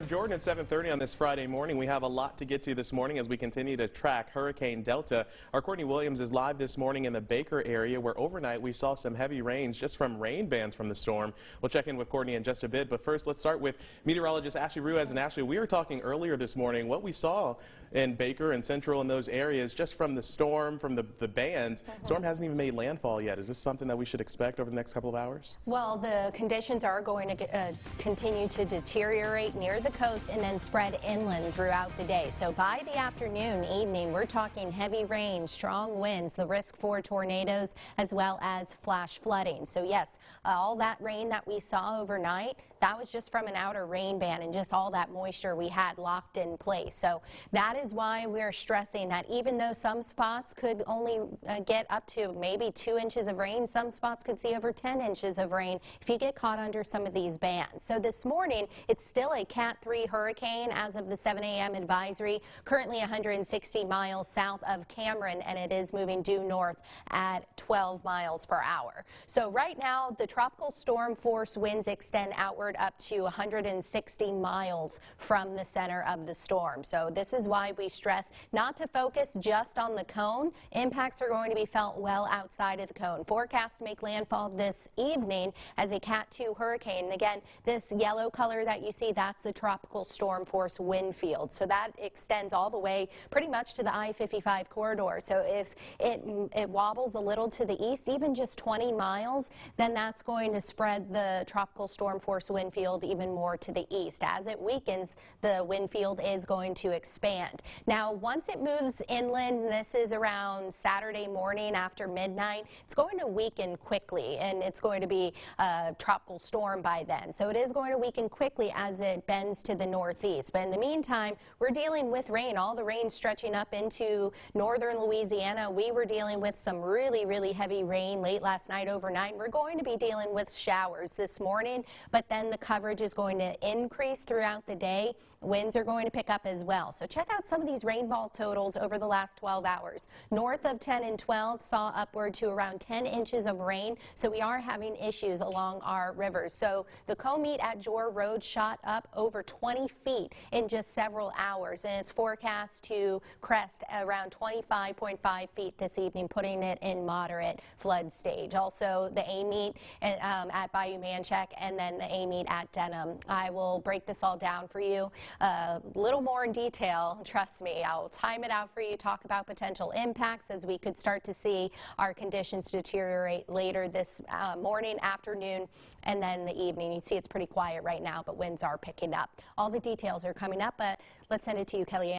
Jordan at 7:30 on this Friday morning. We have a lot to get to this morning as we continue to track Hurricane Delta. Our Courtney Williams is live this morning in the Baker area where overnight we saw some heavy rains just from rain bands from the storm. We'll check in with Courtney in just a bit, but first let's start with meteorologist Ashley Ruiz. And Ashley, we were talking earlier this morning what we saw in Baker and Central and those areas just from the storm, from the bands. Storm hasn't even made landfall yet. Is this something that we should expect over the next couple of hours? Well, the conditions are going to continue to deteriorate near the coast and then spread inland throughout the day. So by the afternoon, evening, we're talking heavy rain, strong winds, the risk for tornadoes as well as flash flooding. So yes, all that rain that we saw overnight, that was just from an outer rain band and just all that moisture we had locked in place. So that is why we're stressing that even though some spots could only get up to maybe 2 inches of rain, some spots could see over 10 inches of rain if you get caught under some of these bands. So this morning, it's still a Cat 3 hurricane as of the 7 a.m. advisory, currently 160 miles south of Cameron, and it is moving due north at 12 miles per hour. So right now, the tropical storm force winds extend outward up to 160 miles from the center of the storm. So this is why we stress not to focus just on the cone. Impacts are going to be felt well outside of the cone. Forecast to make landfall this evening as a Cat 2 hurricane. And again, this yellow color that you see, that's the tropical storm force wind field. So that extends all the way pretty much to the I-55 corridor. So if it wobbles a little to the east, even just 20 miles, then that's going to spread the tropical storm force wind field even more to the east. As it weakens, the wind field is going to expand. Now, once it moves inland, this is around Saturday morning after midnight, it's going to weaken quickly, and it's going to be a tropical storm by then. So it is going to weaken quickly as it bends to the northeast. But in the meantime, we're dealing with rain, all the rain stretching up into northern Louisiana. We were dealing with some really heavy rain late last night, overnight. We're going to be dealing with showers this morning, but then the coverage is going to increase throughout the day. Winds are going to pick up as well. So check out some of these rainfall totals over the last 12 hours. North of 10 and 12 saw upward to around 10 inches of rain. So we are having issues along our rivers. So the COMITE at JOOR Road shot up over 20 feet in just several hours, and it's forecast to crest around 25.5 feet this evening, putting it in moderate flood stage. Also, the AMET at Bayou Manchac and then the AMET at Denham. I will break this all down for you a little more in detail. Trust me, I'll time it out for you, talk about potential impacts as we could start to see our conditions deteriorate later this morning, afternoon, and then the evening. You see it's pretty quiet right now, but winds are picking up. All the details are coming up, but let's send it to you, Kellyanne.